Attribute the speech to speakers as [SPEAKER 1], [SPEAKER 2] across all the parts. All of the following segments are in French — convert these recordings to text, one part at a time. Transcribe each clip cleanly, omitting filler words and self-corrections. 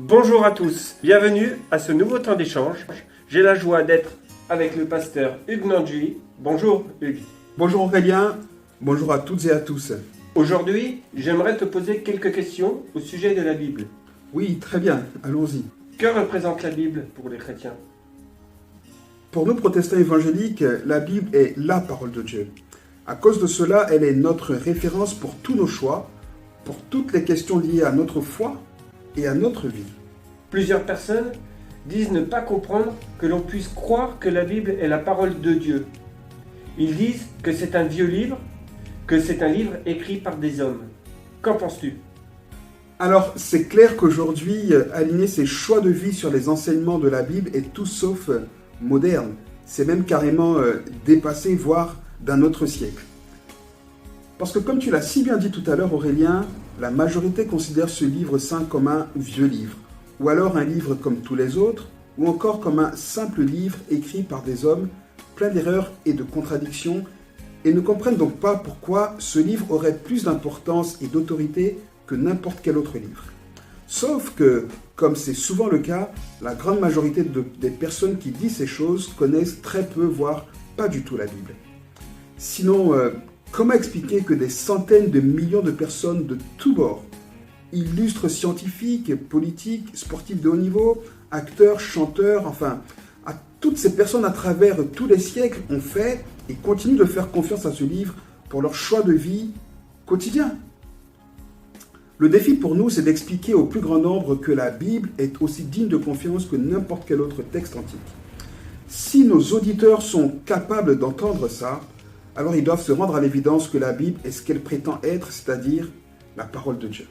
[SPEAKER 1] Bonjour à tous, bienvenue à ce nouveau temps d'échange. J'ai la joie d'être avec le pasteur Hugues Nandjui. Bonjour Hugues.
[SPEAKER 2] Bonjour Aurélien, bonjour à toutes et à tous.
[SPEAKER 1] Aujourd'hui, j'aimerais te poser quelques questions au sujet de la Bible.
[SPEAKER 2] Oui, très bien, allons-y.
[SPEAKER 1] Que représente la Bible pour les chrétiens ?
[SPEAKER 2] Pour nous protestants évangéliques, la Bible est la parole de Dieu. À cause de cela, elle est notre référence pour tous nos choix, pour toutes les questions liées à notre foi et à notre vie.
[SPEAKER 1] Plusieurs personnes disent ne pas comprendre que l'on puisse croire que la Bible est la parole de Dieu. Ils disent que c'est un vieux livre, que c'est un livre écrit par des hommes. Qu'en penses-tu ?
[SPEAKER 2] Alors, c'est clair qu'aujourd'hui, aligner ses choix de vie sur les enseignements de la Bible est tout sauf moderne. C'est même carrément dépassé, voire d'un autre siècle. Parce que comme tu l'as si bien dit tout à l'heure Aurélien, la majorité considère ce livre saint comme un vieux livre, ou alors un livre comme tous les autres, ou encore comme un simple livre écrit par des hommes plein d'erreurs et de contradictions, et ne comprennent donc pas pourquoi ce livre aurait plus d'importance et d'autorité que n'importe quel autre livre. Sauf que, comme c'est souvent le cas, la grande majorité des personnes qui disent ces choses connaissent très peu, voire pas du tout la Bible. Sinon, comment expliquer que des centaines de millions de personnes de tous bords, illustres scientifiques, politiques, sportifs de haut niveau, acteurs, chanteurs, enfin, à toutes ces personnes à travers tous les siècles ont fait et continuent de faire confiance à ce livre pour leur choix de vie quotidien. Le défi pour nous, c'est d'expliquer au plus grand nombre que la Bible est aussi digne de confiance que n'importe quel autre texte antique. Si nos auditeurs sont capables d'entendre ça, alors ils doivent se rendre à l'évidence que la Bible est ce qu'elle prétend être, c'est-à-dire la parole de Dieu.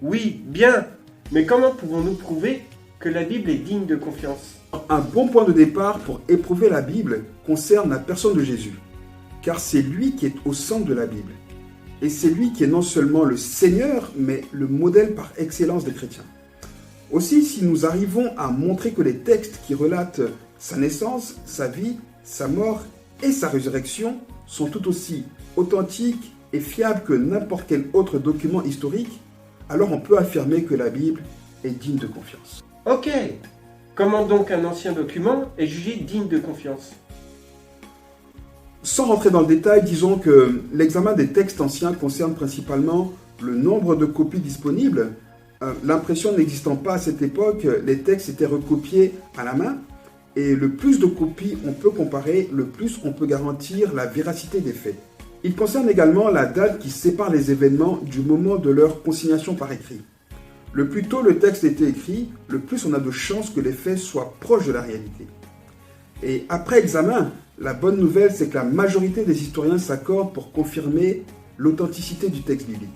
[SPEAKER 1] Oui, bien, mais comment pouvons-nous prouver que la Bible est digne de confiance ?
[SPEAKER 2] Un bon point de départ pour éprouver la Bible concerne la personne de Jésus, car c'est lui qui est au centre de la Bible. Et c'est lui qui est non seulement le Seigneur, mais le modèle par excellence des chrétiens. Aussi, si nous arrivons à montrer que les textes qui relatent sa naissance, sa vie, sa mort et sa résurrection sont tout aussi authentiques et fiables que n'importe quel autre document historique, alors on peut affirmer que la Bible est digne de confiance.
[SPEAKER 1] Ok, comment donc un ancien document est jugé digne de confiance ?
[SPEAKER 2] Sans rentrer dans le détail, disons que l'examen des textes anciens concerne principalement le nombre de copies disponibles. L'impression n'existant pas à cette époque, les textes étaient recopiés à la main. Et le plus de copies on peut comparer, le plus on peut garantir la véracité des faits. Il concerne également la date qui sépare les événements du moment de leur consignation par écrit. Le plus tôt le texte était écrit, le plus on a de chances que les faits soient proches de la réalité. Et après examen, la bonne nouvelle, c'est que la majorité des historiens s'accordent pour confirmer l'authenticité du texte biblique.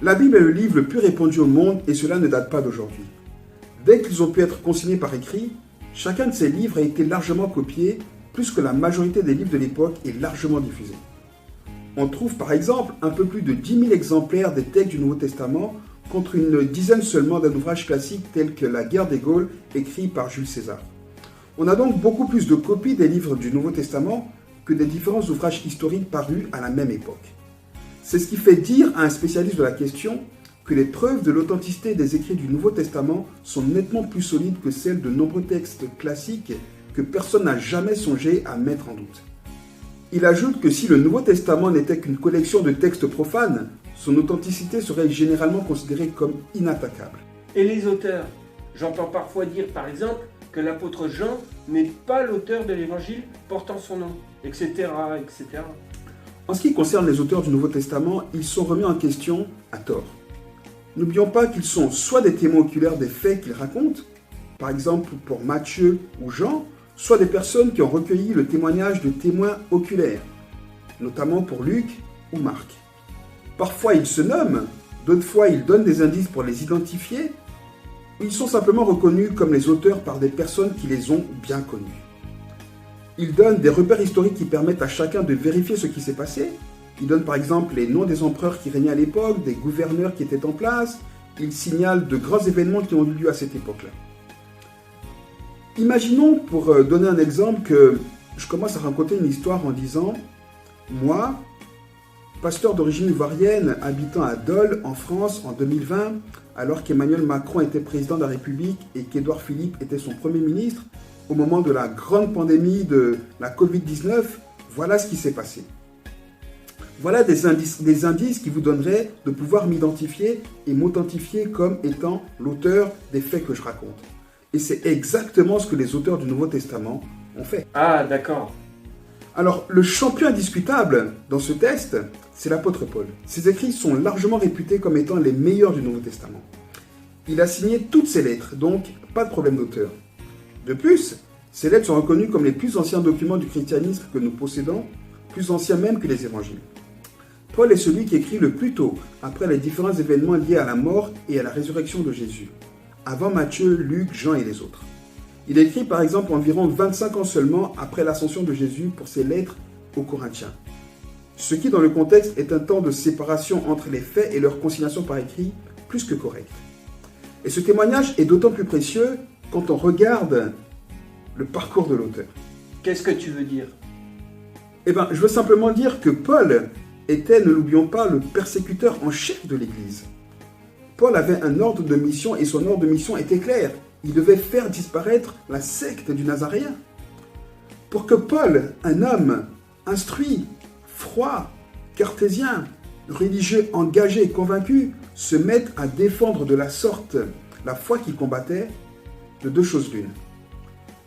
[SPEAKER 2] La Bible est le livre le plus répandu au monde et cela ne date pas d'aujourd'hui. Dès qu'ils ont pu être consignés par écrit, chacun de ces livres a été largement copié, plus que la majorité des livres de l'époque est largement diffusé. On trouve par exemple un peu plus de 10 000 exemplaires des textes du Nouveau Testament contre une dizaine seulement d'un ouvrage classique tel que La guerre des Gaules, écrit par Jules César. On a donc beaucoup plus de copies des livres du Nouveau Testament que des différents ouvrages historiques parus à la même époque. C'est ce qui fait dire à un spécialiste de la question que les preuves de l'authenticité des écrits du Nouveau Testament sont nettement plus solides que celles de nombreux textes classiques que personne n'a jamais songé à mettre en doute. Il ajoute que si le Nouveau Testament n'était qu'une collection de textes profanes, son authenticité serait généralement considérée comme inattaquable.
[SPEAKER 1] Et les auteurs ? J'entends parfois dire par exemple que l'apôtre Jean n'est pas l'auteur de l'évangile portant son nom, etc., etc.
[SPEAKER 2] En ce qui concerne les auteurs du Nouveau Testament, ils sont remis en question à tort. N'oublions pas qu'ils sont soit des témoins oculaires des faits qu'ils racontent, par exemple pour Matthieu ou Jean, soit des personnes qui ont recueilli le témoignage de témoins oculaires, notamment pour Luc ou Marc. Parfois ils se nomment, d'autres fois ils donnent des indices pour les identifier, ou ils sont simplement reconnus comme les auteurs par des personnes qui les ont bien connus. Ils donnent des repères historiques qui permettent à chacun de vérifier ce qui s'est passé. Ils donnent par exemple les noms des empereurs qui régnaient à l'époque, des gouverneurs qui étaient en place. Ils signalent de grands événements qui ont eu lieu à cette époque-là. Imaginons, pour donner un exemple, que je commence à raconter une histoire en disant « Moi, pasteur d'origine ivoirienne habitant à Dole, en France, en 2020, alors qu'Emmanuel Macron était président de la République et qu'Édouard Philippe était son Premier ministre, au moment de la grande pandémie de la Covid-19, voilà ce qui s'est passé. Voilà des indices qui vous donneraient de pouvoir m'identifier et m'authentifier comme étant l'auteur des faits que je raconte. Et c'est exactement ce que les auteurs du Nouveau Testament ont fait.
[SPEAKER 1] Ah, d'accord.
[SPEAKER 2] Alors, le champion indiscutable dans ce test, c'est l'apôtre Paul. Ses écrits sont largement réputés comme étant les meilleurs du Nouveau Testament. Il a signé toutes ses lettres, donc pas de problème d'auteur. De plus, ces lettres sont reconnues comme les plus anciens documents du christianisme que nous possédons, plus anciens même que les évangiles. Paul est celui qui écrit le plus tôt, après les différents événements liés à la mort et à la résurrection de Jésus, avant Matthieu, Luc, Jean et les autres. Il écrit par exemple environ 25 ans seulement après l'ascension de Jésus pour ses lettres aux Corinthiens. Ce qui dans le contexte est un temps de séparation entre les faits et leur conciliation par écrit plus que correct. Et ce témoignage est d'autant plus précieux quand on regarde le parcours de l'auteur.
[SPEAKER 1] Qu'est-ce que tu veux dire?
[SPEAKER 2] Eh bien, je veux simplement dire que Paul était, ne l'oublions pas, le persécuteur en chef de l'Église. Paul avait un ordre de mission et son ordre de mission était clair. Il devait faire disparaître la secte du Nazaréen. Pour que Paul, un homme instruit, froid, cartésien, religieux engagé et convaincu, se mette à défendre de la sorte la foi qu'il combattait, de deux choses l'une.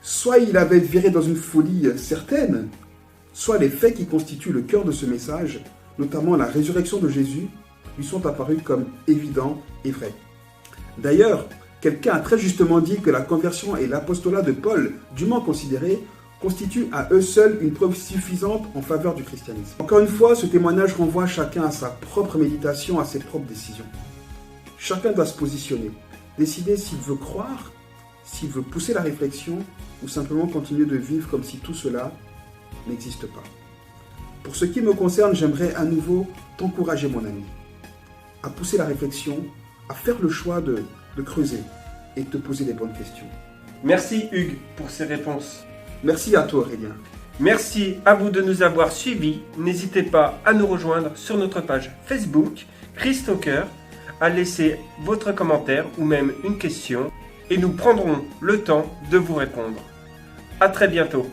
[SPEAKER 2] Soit il avait viré dans une folie certaine, soit les faits qui constituent le cœur de ce message, notamment la résurrection de Jésus, lui sont apparus comme évidents et vrais. D'ailleurs, quelqu'un a très justement dit que la conversion et l'apostolat de Paul, dûment considérés, constituent à eux seuls une preuve suffisante en faveur du christianisme. Encore une fois, ce témoignage renvoie chacun à sa propre méditation, à ses propres décisions. Chacun doit se positionner, décider s'il veut croire, s'il veut pousser la réflexion ou simplement continuer de vivre comme si tout cela n'existe pas. Pour ce qui me concerne, j'aimerais à nouveau t'encourager, mon ami, à pousser la réflexion, à faire le choix de creuser et de te poser les bonnes questions.
[SPEAKER 1] Merci Hugues pour ces réponses.
[SPEAKER 2] Merci à toi, Aurélien.
[SPEAKER 1] Merci à vous de nous avoir suivis. N'hésitez pas à nous rejoindre sur notre page Facebook, Christ au cœur, à laisser votre commentaire ou même une question et nous prendrons le temps de vous répondre. À très bientôt.